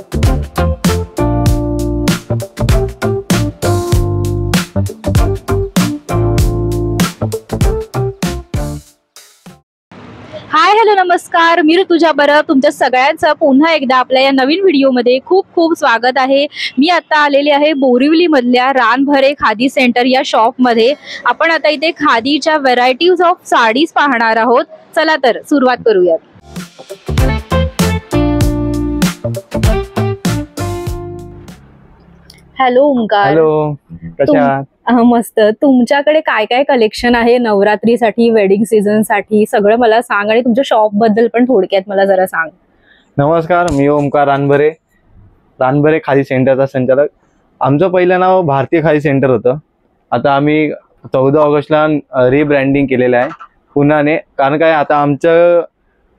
Hi hello नमस्कार, मी ऋतुजा बरं तुमच्या सगळ्यांचं पुन्हा एकदा आपल्या या नवीन व्हिडिओमध्ये खूप खूप स्वागत आहे। मी आता आलेले आहे बोरिवली मधल्या रानभरे खादी सेंटर या शॉपमध्ये। आपण आता इथे खादीच्या व्हरायटीज ऑफ साडीज पाहणार आहोत। चला तर सुरुवात करूयात। हॅलो ओमकार। हॅलो, कशा आहात? मस्त। तुमच्याकडे काय काय कलेक्शन आहे नवरात्रीसाठी, वेडिंग सीझन साठी, सगळं मला सांग आणि तुमच्या शॉप बद्दल पण थोडक्यात मला जरा सांग। नमस्कार, मी ओमकार रानभरे खादी सेंटरचा संचालक। आमचं पहिलं नाव भारतीय खादी सेंटर होतं। आता आम्ही 14 ऑगस्टला रिब्रँडिंग केलेलं आहे पुन्हाने, कारण काय आता आमचं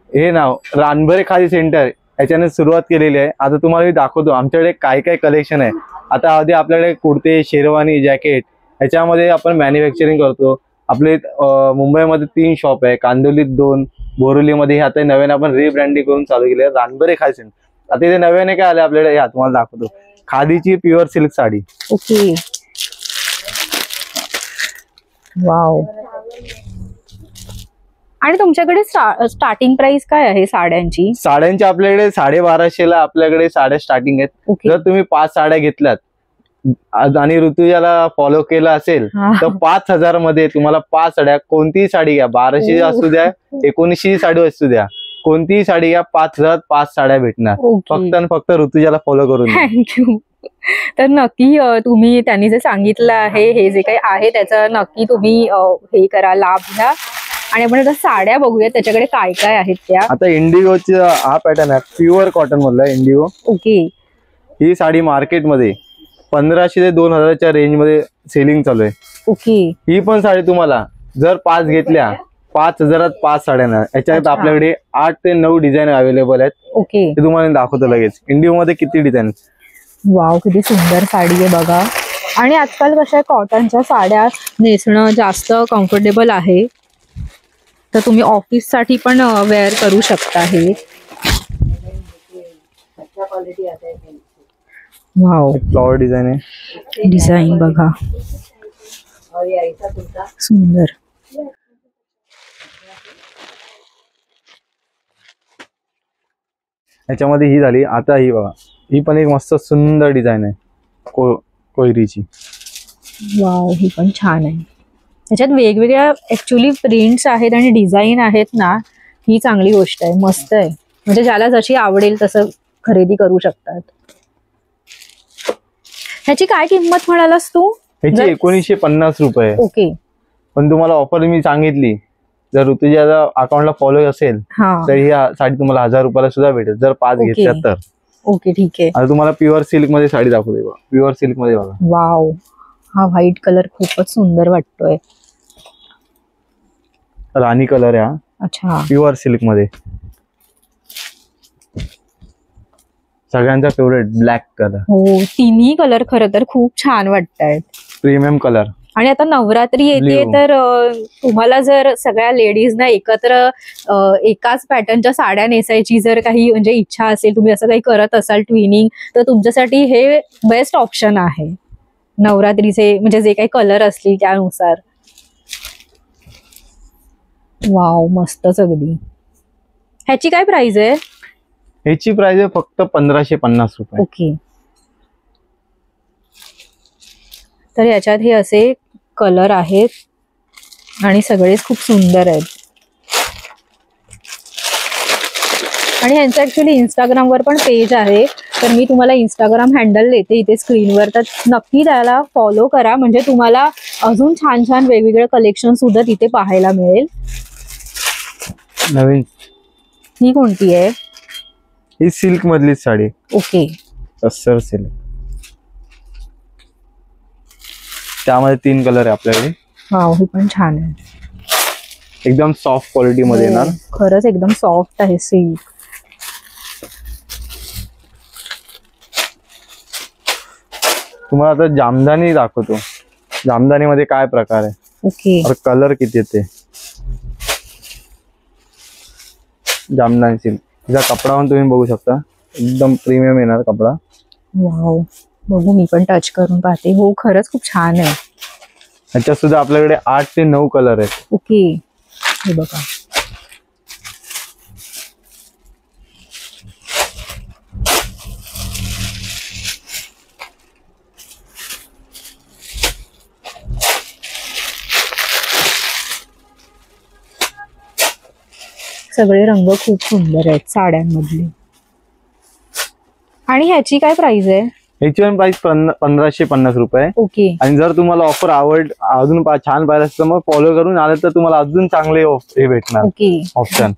हे नाव रानभरे खादी सेंटर याच्याने सुरुवात केलेली आहे। आता तुम्हाला मी दाखवतो आमच्याकडे काय काय कलेक्शन आहे। आता आधी आपल्याकडे कुर्ते, शेरवानी, जॅकेट याच्यामध्ये आपण मॅन्युफॅक्चरिंग करतो। आपले मुंबईमध्ये 3 शॉप आहे, कांदिवलीत 2, बोरिवलीमध्ये आता नव्याने आपण रिब्रँडिंग करून चालू केले रानभरे खादी सेंटर। आता इथे नव्याने काय आले आपल्याकडे, या तुम्हाला दाखवतो खादीची pure silk sari. Okay, wow. आणि तुमच्याकडे स्टार्टिंग प्राइस काय आहे साड्यांची? साड्यांची आपल्याकडे 1250 ला आपल्याकडे साड्या स्टार्टिंग आहेत। जर तुम्ही 5 साड्या घेतल्यात आणि ऋतुजाला फॉलो केलं असेल तर 5000 मध्ये तुम्हाला 5 साड्या, कोणतीही साडी घ्या, 1200 असू द्या, 1900 साडी असू द्या, कोणतीही साडी घ्या, 5000 5 साड्या भेटणार। फक्त आणि फक्त ऋतुजाला फॉलो करून। थँक्यू। तर नक्की तुम्ही त्यांनी जे सांगितलं आहे, हे जे काही आहे त्याचा नक्की तुम्ही हे करा, लाभ घ्या। आणि आपण आता साड्या बघूया त्याच्याकडे काय काय आहेत त्या। आता इंडिगोचा हा पॅटर्न आहे, प्युअर कॉटन मधला इंडिगो। ओके, ही साडी मार्केटमध्ये 1500 ते 2000च्या रेंज मध्ये सेलिंग चालू आहे। ओके, ही पण साडी तुम्हाला जर 5 घेतल्या 5000 5 साड्या ना। याच्यात आपल्याकडे 8 ते 9 डिझाईन अवेलेबल आहेत। ओके, ते तुम्हाला दाखवतो लगेच इंडिगो मध्ये किती डिझाईन। वाव, किती सुंदर साडी आहे बघा। आणि आजकाल कशा कॉटनच्या साड्या नेसणं जास्त कम्फर्टेबल आहे, तर तुम्ही ऑफिस साठी पण वेअर करू शकता। हे वाव, फ्लॉवर डिझाईन आहे। डिझाईन बघा, सुंदर। याच्यामध्ये ही झाली। आता ही बघा, ही पण एक मस्त सुंदर डिझाईन आहे कोयरीची। वाव, ही पण छान आहे। त्याच्यात वेगवेगळ्या ऍक्च्युअली प्रिंट्स आहेत आणि डिझाईन आहेत ना, ही चांगली गोष्ट आहे, मस्त आहे। म्हणजे ज्याला जशी आवडेल तसं खरेदी करू शकतात। ह्याची काय किंमत म्हणालास तू? ह्याची 1950 रुपये। ओके, पण तुम्हाला ऑफर मी सांगितली, जर ऋतुजाच्या अकाउंटला फॉलो असेल तर ही साडी तुम्हाला 1000 रुपयाला सुद्धा भेटेल, जर 5 घेतल्या तर। ओके, ठीक आहे। आता तुम्हाला प्युअर सिल्क मध्ये साडी दाखवते बघा, प्युअर सिल्क मध्ये बघा। वाव, हा व्हाईट कलर खूपच सुंदर वाटतोय। राणी कलर आहे हा। अच्छा, प्युअर सिल्क मध्ये सगळ्यांचा फेवरेट ब्लॅक कलर। हो, तिन्ही कलर खरं तर खूप छान वाटतायत, प्रीमियम कलर। आणि आता नवरात्री येते तर तुम्हाला जर सगळ्या लेडीजना एकत्र एकाच पॅटर्नच्या साड्या नेसायची जर काही म्हणजे इच्छा असेल, तुम्ही असं काही करत असाल ट्विनिंग, तर तुमच्यासाठी हे बेस्ट ऑप्शन आहे नवरात्रीचे, म्हणजे जे काही कलर असतील त्यानुसार। वाव, मस्तच अगदी। ह्याची काय प्राइस आहे? ह्याची प्राइस आहे फक्त 1550 रुपये। ओके, तर याच्यात हे असे कलर आहेत आणि सगळेच खूप सुंदर आहेत। आणि यांचं ऍक्च्युअली इंस्टाग्रामवर पण पेज आहे, तर मी तुम्हाला इंस्टाग्राम हँडल देते इथे स्क्रीनवर, तर नक्की त्याला फॉलो करा, म्हणजे तुम्हाला अजून छान छान वेगवेगळे कलेक्शन सुद्धा तिथे पाहायला मिळेल। नवीन ही कोणती आहे? ही सिल्क मधली साडी। ओके, अस्सर सिल्क, त्यामध्ये 3 कलर आहे आपल्याकडे। वाव, ही पण छान आहे, एकदम सॉफ्ट क्वालिटी मध्ये येणार। खरंच एकदम सॉफ्ट आहे सिल्क। तुम्हाला आता जामदानी दाखवतो, जामदानी मध्ये काय प्रकार आहे। ओके, और कलर किती येते। जामदानी सिल्क, तिचा कपडा पण तुम्ही बघू शकता, एकदम प्रीमियम येणार कपडा. वाव, बघू मी पण टच करून पाहते. हो खरंच खूप छान आहे. ह्याच्यात सुद्धा आपल्याकडे 8 ते 9 कलर आहेत. ओके, हे बघा. सगळे रंग खूप सुंदर आहेत साड्यांमधले. आणि ह्याची काय प्राइस आहे? ह्याची पण प्राइस 1550 रुपये. ओके. आणि जर तुम्हाला ऑफर अजून छान पाहिजे असतं मग फॉलो करून आलं तर तुम्हाला अजून चांगले हे भेटणार. ओके. ऑप्शन.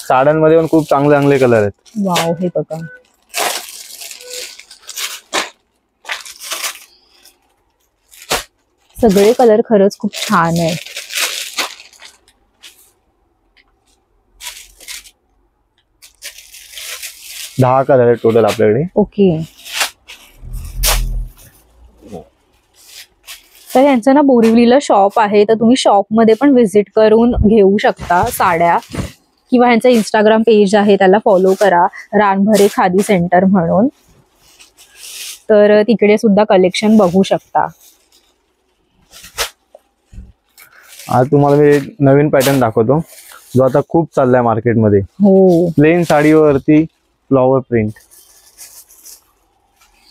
साड्यांमध्ये पण खूप चांगले चांगले कलर आहेत. वाव, हे बघा. सगळे कलर खरंच खूप छान आहेत. दहा कलर आहेत टोटल आपल्याकडे. ओके. तर यांचं ना बोरिवलीला शॉप आहे, तर तुम्ही शॉप मध्ये पण व्हिजिट करून घेऊ शकता साड्या, किंवा ह्यांचं इंस्टाग्राम पेज आहे त्याला फॉलो करा, रानभरे खादी सेंटर म्हणून. तर तिकडे सुद्धा कलेक्शन बघू शकता. आज तुम्हाला मी एक नवीन पॅटर्न दाखवतो जो आता खूप चाललाय मार्केटमध्ये. हो. प्लेन साडीवरती फ्लॉवर प्रिंट.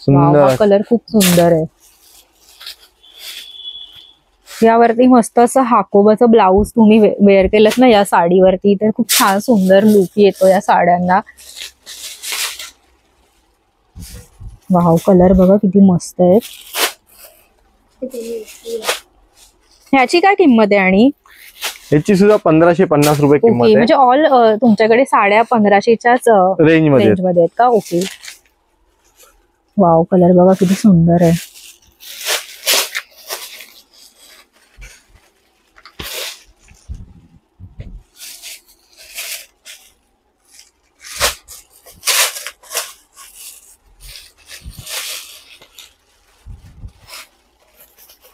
सुंदर कलर खूप सुंदर आहे. यावरती मस्त असं हाकोबाचं ब्लाऊज तुम्ही वेअर केलं ना या साडीवरती, तर खूप छान सुंदर लुक येतो या साड्यांना. वाव, कलर बघा किती मस्त आहेत. ह्याची काय किंमत आहे? आणि याची सुद्धा 1550 रुपये किंमत आहे. म्हणजे ऑल तुमच्याकडे साड्या 1500च्याच रेंज मध्ये आहेत का? ओके. वाव, कलर बघा किती सुंदर आहे.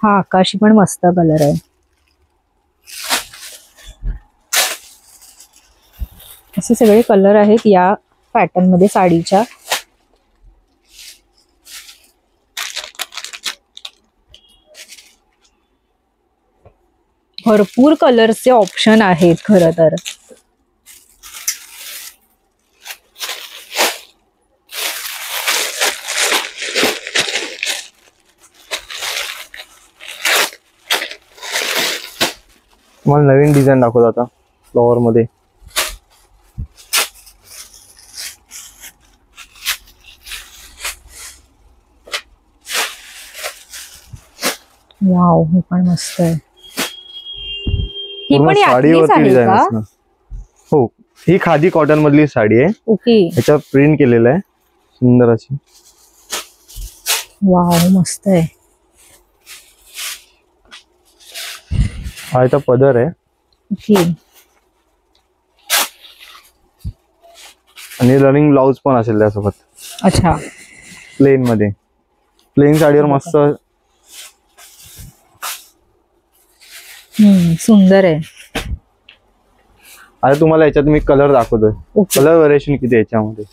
हा आकाशी पण मस्त कलर आहे. असे सगळे कलर आहेत या पॅटर्न मध्ये साडीच्या. भरपूर कलरचे ऑप्शन आहेत खरं तर. मला नवीन डिझाईन दाखवतो आता फ्लॉवर मध्ये. वाव, हे पण मस्त आहे. ही पण साडीवरती डिझाईन असणार. हो, ही खादी कॉटन मधली साडी आहे. ओके. याच्यावर प्रिंट केलेलं आहे सुंदर अशी. वाव, मस्त आहे. हा याचा पदर आहे. ओके. आणि रनिंग ब्लाउज पण असेल त्यासोबत. अच्छा. प्लेन मध्ये. प्लेन साडीवर मस्त. सुंदर आहे. आता तुम्हाला याच्यात मी कलर दाखवतोय. कलर व्हेरिएशन किती आहे याच्यामध्ये.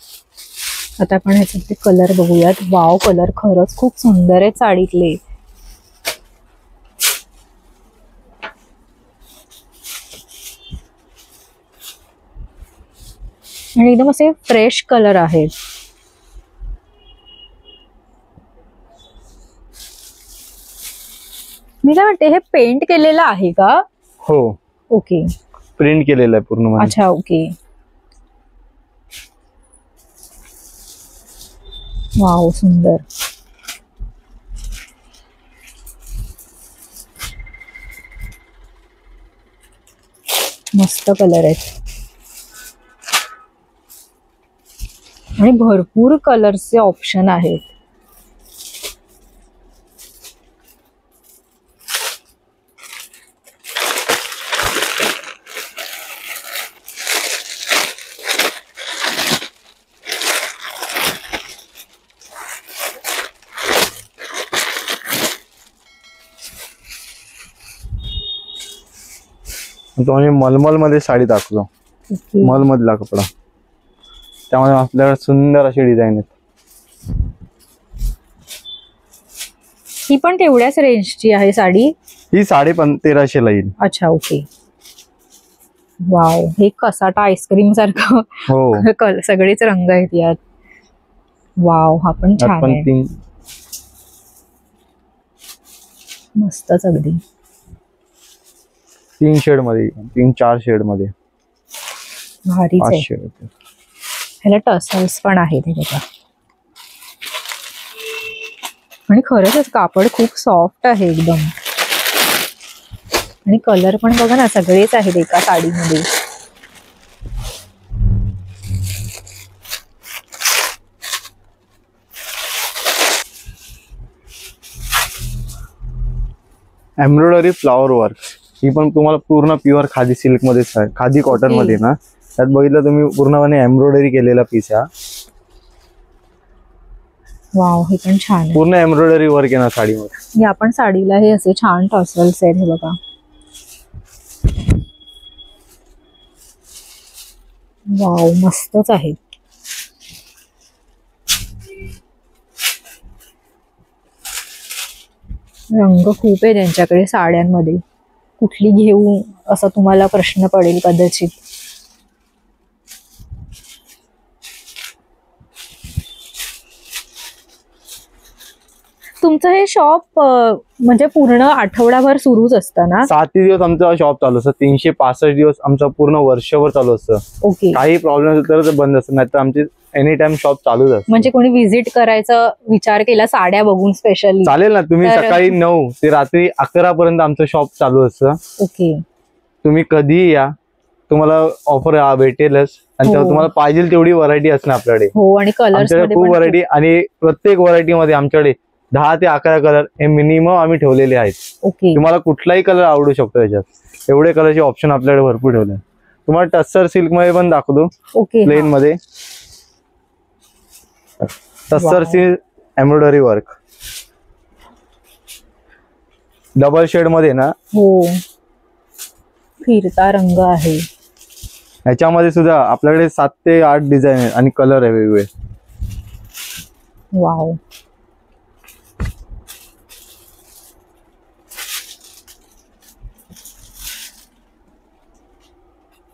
आता आपण ह्याच्यात कलर बघूयात. वाव, कलर खरंच खूप सुंदर आहे साडीतले. आणि एकदम असे फ्रेश कलर आहेत. मी काय म्हणते, हे पेंट केलेलं आहे का? हो. ओके. प्रिंट केलेलं आहे पूर्ण. अच्छा. ओके. वाव, सुंदर. मस्त कलर आहेत. आणि भरपूर कलरचे ऑप्शन आहेत. तो आम्ही मलमल मध्ये साडी दाखवतो. मल मधला कपडा. त्यामुळे आपल्याकडे सुंदर अशी डिझाईन आहेत. ही पण तेवढ्याच रेंजची आहे साडी. ही 1350 ला येईल. अच्छा, ओके. वाव, हे कसाटा आईस्क्रीम सारखं हो सगळेच रंग आहेत यात. वाव, हा पण छान पण आहे. मस्तच अगदी. 3 शेड मध्ये, 3-4 शेड मध्ये भारीच आहे. 5 शेड. ह्याला टसल्स पण आहेत हे बघा. आणि खरंच कापड खूप सॉफ्ट आहे एकदम. आणि कलर पण बघा ना, सगळेच आहेत एका साडीमध्ये. एम्ब्रॉयडरी फ्लॉवर वर्क, ही पण तुम्हाला पूर्ण प्युअर खादी सिल्क मध्ये, खादी कॉटन मध्ये ना. त्यात बघितलं तुम्ही पूर्णपणे एम्ब्रॉयडरी केलेला पीस हा. वाव, हे पण छान आहे. पूर्ण एम्ब्रॉयडरी वर्क आहे ना साडीमध्ये. या पण साडीला हे असे छान टसल्स आहेत हे बघा. वाव, मस्तच आहे. रंग खूप आहे त्यांच्याकडे साड्यांमध्ये. कुठली घेऊ असा तुम्हाला प्रश्न पडेल कदाचित. तुमचं हे शॉप म्हणजे पूर्ण आठवडाभर सुरूच असतं ना? 7 दिवस आमचं शॉप चालू असतं. 365 दिवस आमचं पूर्ण वर्षभर चालू असतं. ओके. काही प्रॉब्लेम असेल तर बंद असतं, नाही तर आमचे एनी टाइम शॉप चालूच असतं. म्हणजे कोणी व्हिजिट करायचा विचार केला साड्या बघून स्पेशली, चालेल ना. तुम्ही सकाळी 9 ते रात्री 11 पर्यंत आमचं शॉप चालू असतं. ओके. तुम्ही कधीही या, तुम्हाला ऑफर भेटेलच. आणि तुम्हाला पाहिजे तेवढी व्हरायटी असणार आपल्याकडे. हो, आणि कलर्स मध्ये खूप व्हरायटी, आणि प्रत्येक व्हरायटी मध्ये आमच्याकडे 10 ते 11 कलर हे मिनिमम आम्ही ठेवलेले आहेत. ओके. तुम्हाला कुठलाही कलर आवडू शकतो त्याच्यात. एवढे कलरचे ऑप्शन आपल्याकडे भरपूर ठेवले. तुम्हाला टस्सर सिल्क मध्ये पण दाखवतो. ओके. प्लेन मध्ये tussar silk embroidery work, double shade मध्ये ना. हो, फिरता रंग आहे. ह्याच्यामध्ये सुद्धा आपल्याकडे 7 ते 8 डिझाईन आहेत आणि कलर आहे वेगवेगळे. वाव,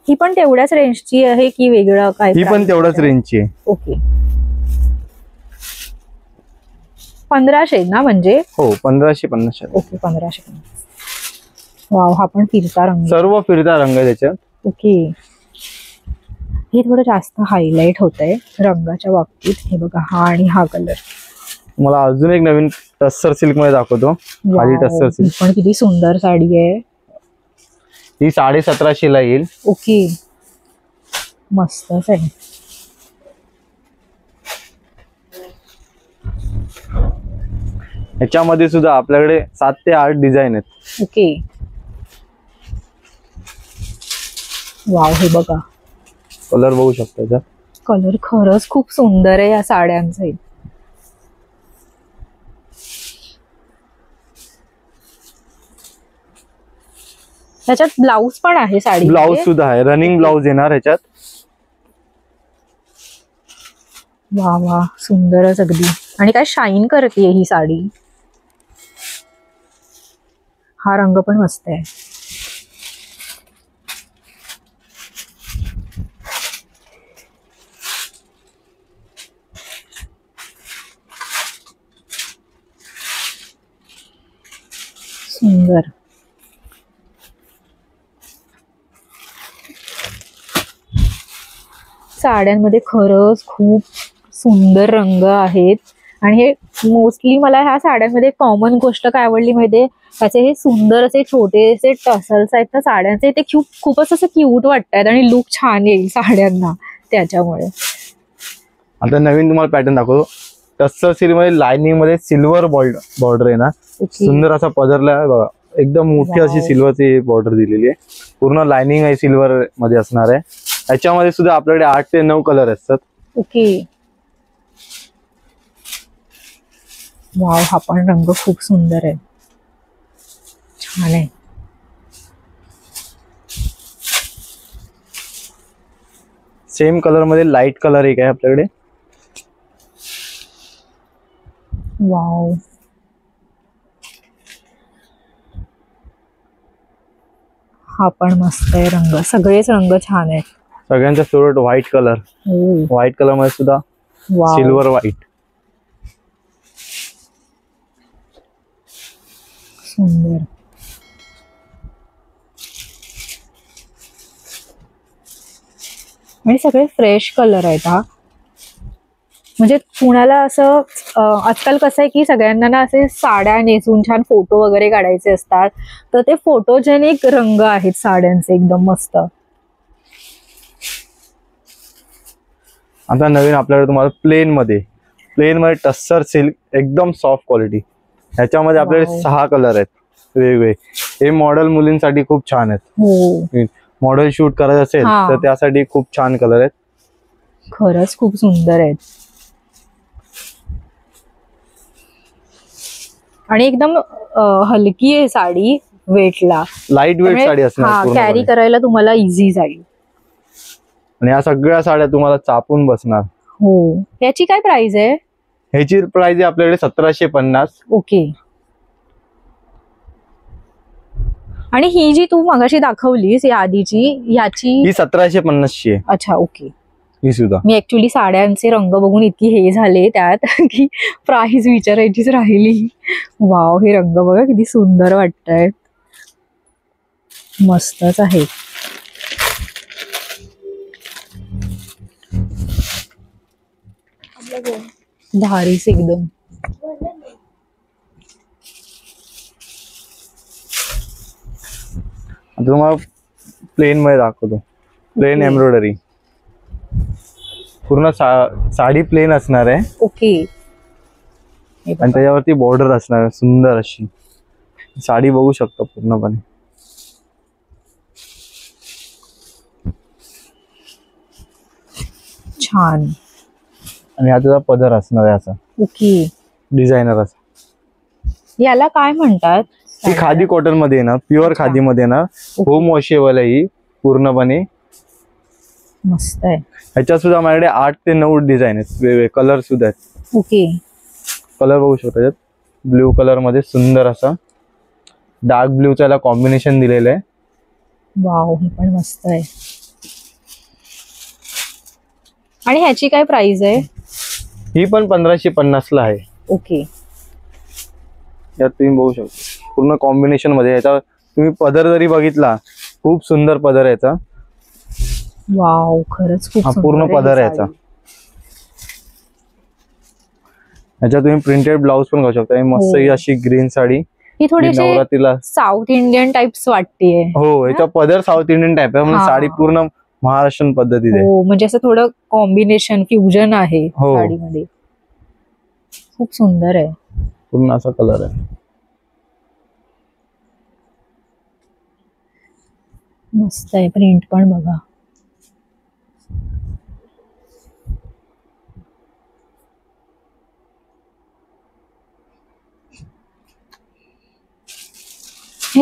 ही पण तेवढ्याच रेंजची आहे की वेगळं काय? ही पण तेवढ्याच रेंजची आहे. ओके. 1500 ना म्हणजे? हो, 1550. ओके, 1500. वाव, हा पण फिरता रंग. सर्व फिरता रंग आहे त्याच्यात. ओके. हे थोडं जास्त हायलाइट होतंय रंगाच्या बाबतीत. हे बघा, हा आणि हा कलर. मला अजून एक नवीन टस्सर सिल्क मध्ये दाखवतो. खाली टस्सर सिल्क पण किती सुंदर साडी आहे. ही 1750 ला येईल. ओके, मस्तच आहे. ह्याच्यामध्ये सुद्धा आपल्याकडे 7 ते 8 डिझाईन आहेत. ओके. वाव, हे बघा, कलर बघू शकता त्याचा. कलर खरंच खूप सुंदर आहे या साड्यांचे. त्याच्यात ब्लाउज पण आहे साडी. ब्लाउज सुद्धा आहे, रनिंग ब्लाउज येणार ह्याच्यात. वा वा, सुंदरच अगदी. आणि काय शाईन करते ही साडी. हा रंग पण मस्त आहे. सुंदर. साड्यांमध्ये खरंच खूप सुंदर रंग आहेत. आणि हे मोस्टली मला ह्या साड्यांमध्ये कॉमन गोष्ट काय आवडली माहितीये, त्याचे हे सुंदर असे छोटेसे टसल्स आहेत ना साड्यांचे, ते खूपच असं क्यूट वाटतात आणि लुक छान येईल साड्यांना त्याच्यामुळे. आता नवीन तुम्हाला पॅटर्न दाखवतो. टस्सर सिल्क मध्ये लाइनिंग मध्ये सिल्वर बॉर्डर आहे ना. सुंदर असा पदरला आहे बघा. एकदम मोठी अशी सिल्वरची बॉर्डर दिलेली आहे. पूर्ण लाइनिंग आहे सिल्वर मध्ये असणार आहे. याच्यामध्ये सुद्धा आपल्याकडे 8 ते 9 कलर असतात. ओके. वाव, हा पण रंग खूप सुंदर आहे, छान आहे. सेम कलर मध्ये लाईट कलर एक आहे आपल्याकडे. वाव, हा पण मस्त आहे रंग. सगळेच रंग छान आहेत. सगळ्यांचा favourite white colour. White colour मध्ये सुद्धा वाव, सिल्वर व्हाईट. सुंदर. आणि सगळे फ्रेश कलर आहेत हा. म्हणजे पुण्याला असं आजकाल कसं आहे की सगळ्यांना ना असे साड्या नेसून छान फोटो वगैरे काढायचे असतात, तर ते फोटोजेनिक रंग आहेत साड्यांचे, एकदम मस्त. आता नवीन आपल्याकडे तुम्हाला प्लेन मध्ये टस्सर सिल्क, एकदम सॉफ्ट क्वालिटी. ह्याच्यामध्ये आपल्याकडे 6 कलर आहेत वेगवेगळे. हे मॉडेल मुलींसाठी खूप छान आहेत. हो, मॉडेल शूट करायचं असेल तर त्यासाठी खूप छान कलर आहेत. खरंच खूप सुंदर आहेत. आणि एकदम हलकी आहे साडी, वेटला लाईट वेट साडी असणार, कॅरी करायला तुम्हाला इझी जाईल. आणि या सगळ्या साड्या तुम्हाला चापून बसणार. हो. याची काय प्राइस आहे? ह्याची प्राइस आहे आपल्याकडे 1750. ओके. आणि ही जी तू मगाशी दाखवलीस या आधीची, याची ही 1750 ची आहे. अच्छा, ओके. ही सुद्धा मी ऍक्च्युली साड्यांचे रंग बघून इतकी हे झाले त्यात की प्राइस विचारायचीच राहिली. वाव, हे रंग बघा किती सुंदर वाटतंय. मस्तच आहे. भारीच एकदम. आता तुम्हाला प्लेन मध्ये दाखवतो. प्लेन एम्ब्रॉयडरी, पूर्ण साडी प्लेन असणार आहे. ओके. आणि त्याच्यावरती बॉर्डर असणार आहे सुंदर अशी. साडी बघू शकता पूर्णपणे. छान. आणि हा त्याचा पदर असणार आहे असा. ओके. डिझायनर असा. याला काय म्हणतात? ही खादी कॉटन मध्ये येणार, प्युअर खादी मध्ये येणार. होम वॉशेबल आहे ही पूर्णपणे. मस्त आहे. ह्याच्यात सुद्धा माझ्याकडे 8 ते 9 डिझाईन आहेत, वेगवेगळे कलर सुद्धा आहेत. ओके. कलर बघू शकता त्यात. ब्ल्यू कलर मध्ये सुंदर असा डार्क ब्ल्यूचा याला कॉम्बिनेशन दिलेलं आहे. वाव, हे पण मस्त आहे. आणि ह्याची काय प्राइस आहे? ही पण 1550 ला आहे. ओके. यात तुम्ही बघू शकता पूर्ण कॉम्बिनेशन मध्ये. याचा तुम्ही पदर जरी बघितला, खूप सुंदर पदर आहे याचा. वाव, खरंच खूप हा सुंदर पूर्ण आहे पदर आहे ही याचा. साडी. याच्यात तुम्ही प्रिंटेड ब्लाउज पण घेऊ शकता. मस्त ही अशी ग्रीन साडी. ही थोडीशी नवरात्रीला साऊथ इंडियन टाइप्स वाटतेय. हो, याचा पदर साऊथ इंडियन टाइप आहे, म्हणून साडी पूर्ण महाराष्ट्रीयन पद्धतीत आहे. हो, म्हणजे असं थोडं कॉम्बिनेशन फ्युजन आहे हो. साडीमध्ये. खूप सुंदर आहे. पूर्ण असा कलर आहे. मस्त आहे. प्रिंट पण बघा.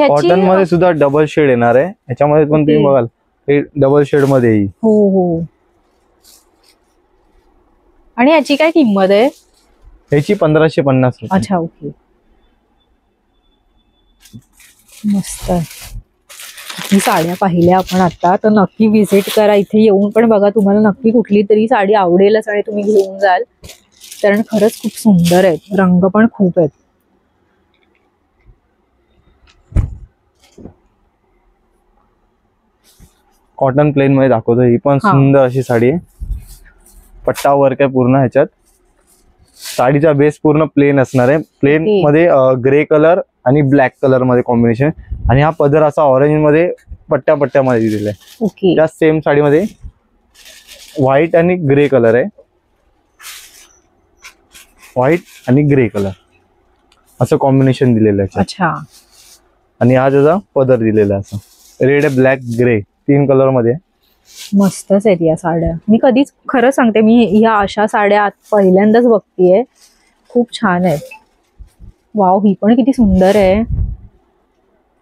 कॉटन मध्ये सुद्धा डबल शेड येणार आहे. याच्यामध्ये पण तुम्ही बघाल हे डबल शेड मध्ये येईल. हो हो. आणि याची काय किंमत आहे? ह्याची 1550 रुपये. अच्छा, ओके. मस्त आहे. ही साड्या पाहिल्या आपण आता, तर नक्की व्हिजिट करा. इथे येऊन पण बघा, तुम्हाला नक्की कुठली तरी साडी आवडेलच आणि तुम्ही घेऊन जाल, कारण खरंच खूप सुंदर आहेत. रंग पण खूप आहेत. कॉटन प्लेन मध्ये दाखवतो. ही पण सुंदर अशी साडी आहे. पट्टा वर्क आहे पूर्ण ह्याच्यात. साडीचा बेस पूर्ण प्लेन असणार आहे. प्लेन मध्ये ग्रे कलर आणि ब्लॅक कलर मध्ये कॉम्बिनेशन. आणि हा पदर असा ऑरेंज मध्ये पट्ट्या पट्ट्यामध्ये दिलेला आहे. ओके. त्या सेम साडीमध्ये व्हाईट आणि ग्रे कलर आहे. व्हाईट आणि ग्रे कलर असं कॉम्बिनेशन दिलेलं आहे. अच्छा. आणि हा त्याचा पदर दिलेला आहे असं रेड, ब्लॅक, ग्रे 3 कलर मध्ये. मस्तच आहेत या साड्या. मी कधीच, खरं सांगते, मी ह्या अशा साड्या पहिल्यांदाच बघतीये. खूप छान आहेत. वाव, ही पण किती सुंदर आहे.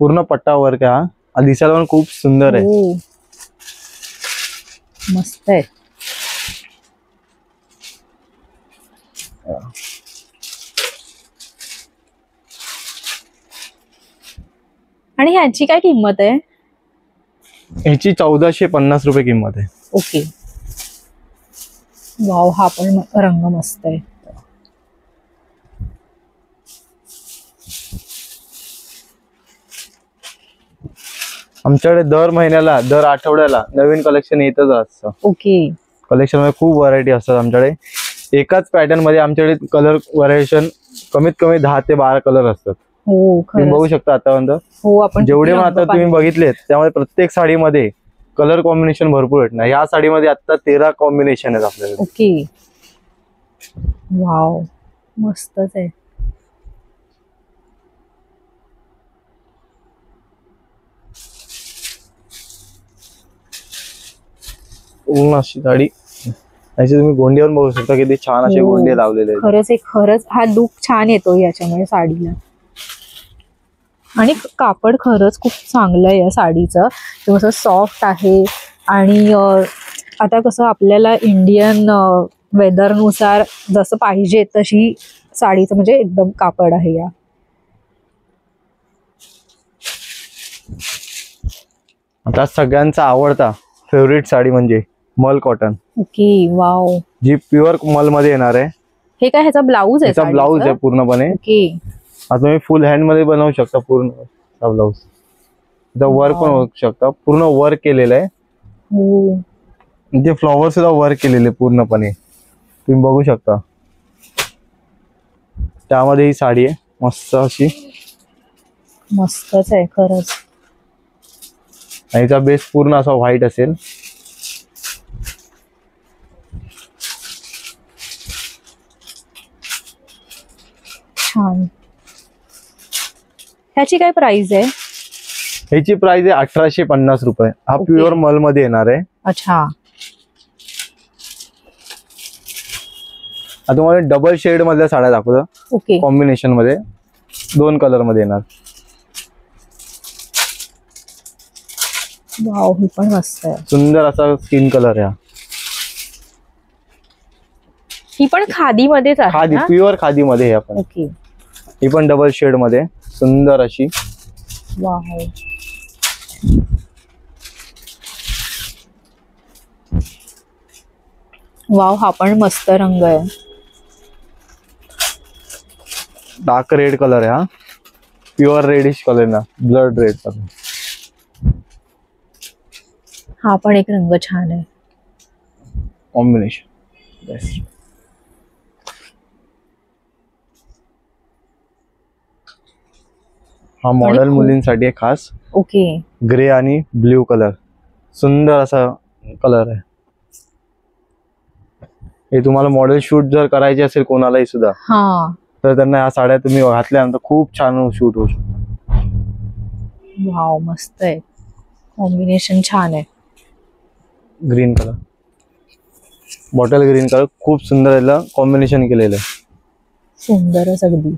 पूर्ण पट्टा वर्क हा. दिसायला पण खूप सुंदर आहे. मस्त आहे. आणि ह्याची काय किंमत आहे? ह्याची 1450 रुपये किंमत आहे. ओके. वाव, हा पण रंग मस्त आहे. आमच्याकडे दर महिन्याला दर आठवड्याला नवीन कलेक्शन येतच असतं. ओके. कलेक्शन मध्ये खूप व्हरायटी असतात आमच्याकडे. एकाच पॅटर्न मध्ये आमच्याकडे कलर व्हरायशन कमीत कमी 10 ते 12 कलर असतात. हो, तुम्ही बघू शकता आतापर्यंत. हो, आपण जेवढे पण आता तुम्ही बघितलेत त्यामध्ये प्रत्येक साडीमध्ये कलर कॉम्बिनेशन भरपूर आहेत ना. या साडीमध्ये आता 13 कॉम्बिनेशन आहेत आपल्याकडे. ओके. वाव, मस्तच आहे. पूर्ण अशी साडी, अशी तुम्ही गोंडीवर बघू शकता किती छान असे गोंडे लावलेले आहेत. खरंच हा लुक छान येतो याच्यामुळे साडीला. आणि कापड खरंच खूप चांगलं आहे या साडीचं. असं सॉफ्ट आहे. आणि आता कसं आपल्याला इंडियन वेदरनुसार जसं पाहिजे तशी साडीचं म्हणजे एकदम कापड आहे या. आता सगळ्यांचा आवडता फेवरेट साडी म्हणजे मल कॉटन. ओके. वाव, जी प्युअर मल मध्ये येणार आहे. हे काय ह्याचा ब्लाऊज आहे? ह्याचा ब्लाऊज आहे पूर्णपणे. ओके. आता तुम्ही फुल हँड मध्ये बनवू शकता पूर्ण ब्लाऊज. वर्क पण होऊ शकता. पूर्ण वर्क केलेलं आहे. हो, म्हणजे फ्लॉवर सुद्धा वर्क केलेले पूर्णपणे तुम्ही बघू शकता. त्यामध्ये ही साडी आहे मस्त अशी. मस्तच आहे खरंच. आणि याचा बेस पूर्ण असा व्हाईट असेल. छान. ह्याची काय प्राइस आहे? ह्याची प्राइस आहे 1850 रुपये. हा प्युअर मल मध्ये येणार आहे. अच्छा. आता तुम्हाला डबल शेड मधल्या साड्या दाखवतो. ओके. कॉम्बिनेशन मध्ये 2 कलर मध्ये येणार. वाव, ही पण मस्त आहे. सुंदर असा स्किन कलर आहे. ही पण खादी मध्येच आहे खादी, ना? प्युअर खादी मध्ये आहे. आपण ओके. ही पण डबल शेड मध्ये सुंदर अशी. वाव. वाव, हा पण मस्त रंग आहे. डार्क रेड कलर आहे. हा प्युअर रेडिश कलर ना, ब्लड रेड कलर. हा पण एक रंग छान आहे. Combination best. हा मॉडेल मुलींसाठी आहे खास. ओके. ग्रे आणि ब्ल्यू कलर, सुंदर असा कलर आहे. हे तुम्हाला मॉडेल शूट जर करायचे असेल कोणालाही सुद्धा, हा, तर त्यांना या साड्या तुम्ही घातल्यानंतर खूप छान शूट होऊ शकतो. वाव, मस्त आहे. कॉम्बिनेशन छान आहे. Green colour, bottle green colour, खूप सुंदर याला कॉम्बिनेशन केलेलं आहे. सुंदरच अगदी.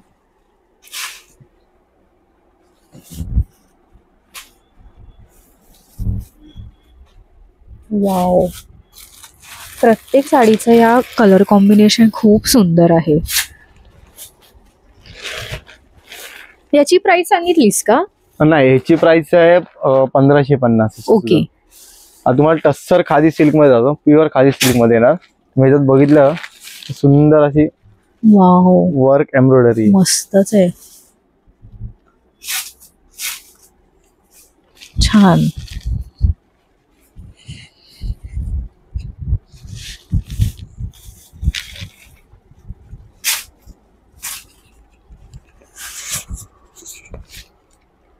वाव, प्रत्येक साडीचं या कलर कॉम्बिनेशन खूप सुंदर आहे. याची प्राइस सांगितलीस का? नाही, ह्याची प्राइस आहे 1550. ओके. तुम्हाला टस्सर खादी सिल्क मध्ये जातो, प्युअर खादी सिल्क मध्ये येणार. तुम्ही याच्यात बघितलं सुंदर अशी वाव, वर्क एम्ब्रॉयडरी, मस्तच आहे. छान.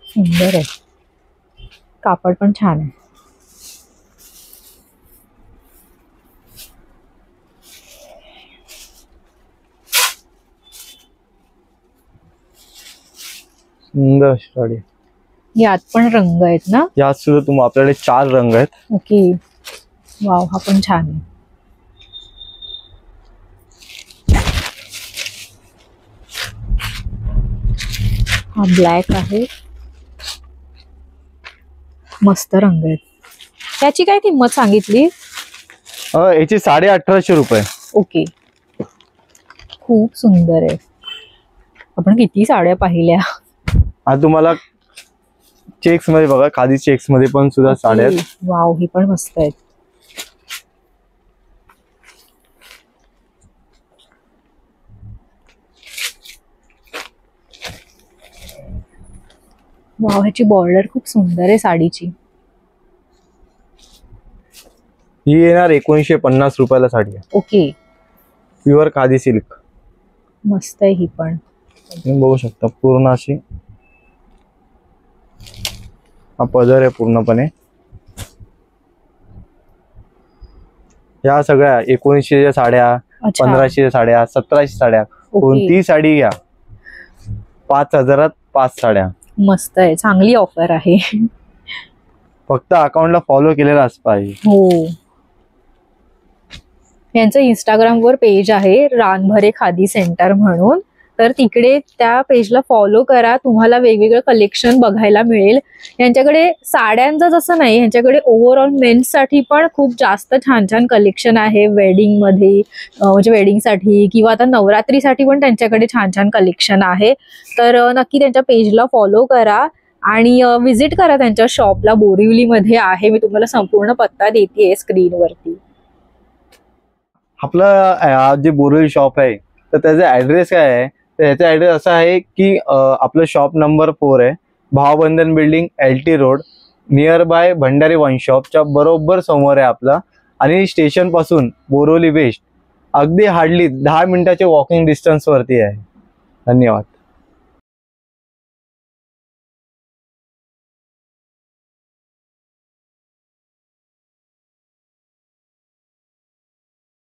सुंदर आहे. कापड पण छान आहे. सुंदर अशी साडी. यात पण रंग आहेत ना? यात सुद्धा तुम्हाला आपल्याकडे 4 रंग आहेत. ओके. वाव, हा पण छान आहे. हा ब्लॅक आहे. मस्त रंग आहेत. याची काय किंमत सांगितली? याची 1850 रुपये. ओके. खूप सुंदर आहे. आपण किती साड्या पाहिल्या. आता तुम्हाला चेक्स मध्ये बघा, खादी चेक्स मध्ये पण सुद्धा साड्या आहेत. वाव, ही पण मस्त आहेत. वाव, ह्याची बॉर्डर खूप सुंदर आहे साडीची. ही येणार 1950 रुपयाला साडी आहे. Okay, pure khadi silk. मस्त आहे ही पण. तुम्ही बघू शकता पूर्ण अशी हा पदर आहे पूर्णपणे. या सगळ्या 1900च्या साड्या, अच्छा. 1500च्या साड्या, 1700 साड्या, कोणती साडी घ्या 5000 5 साड्या. मस्त आहे, चांगली ऑफर आहे. फक्त अकाउंटला फॉलो केलेला असं पाहिजे. हो, यांचं इंस्टाग्राम वर पेज आहे रानभरे खादी सेंटर म्हणून, तर तिकडे त्या पेजला फॉलो करा. तुम्हाला वेगवेगळं कलेक्शन बघायला मिळेल. यांच्याकडे साड्यांचं जसं नाही, यांच्याकडे ओव्हरऑल मेन्स साठी पण खूप जास्त छान छान कलेक्शन आहे. वेडिंग मध्ये म्हणजे वेडिंगसाठी किंवा आता नवरात्रीसाठी पण त्यांच्याकडे छान छान कलेक्शन आहे. तर नक्की त्यांच्या पेजला फॉलो करा आणि व्हिजिट करा त्यांच्या शॉपला. बोरिवलीमध्ये आहे. मी तुम्हाला संपूर्ण पत्ता देते स्क्रीनवरती. आपलं जे बोरिवली शॉप आहे तर त्याचा ऍड्रेस काय आहे, तर याचा ऍड्रेस असा आहे की आपलं शॉप नंबर 4 आहे, Bhavbandhan building, LT road, near by Bhandari one शॉपच्या बरोबर समोर आहे आपला. आणि स्टेशन पासून बोरिवली वेस्ट अगदी हार्डली 10 मिनिटाच्या वॉकिंग डिस्टन्स वरती आहे. धन्यवाद.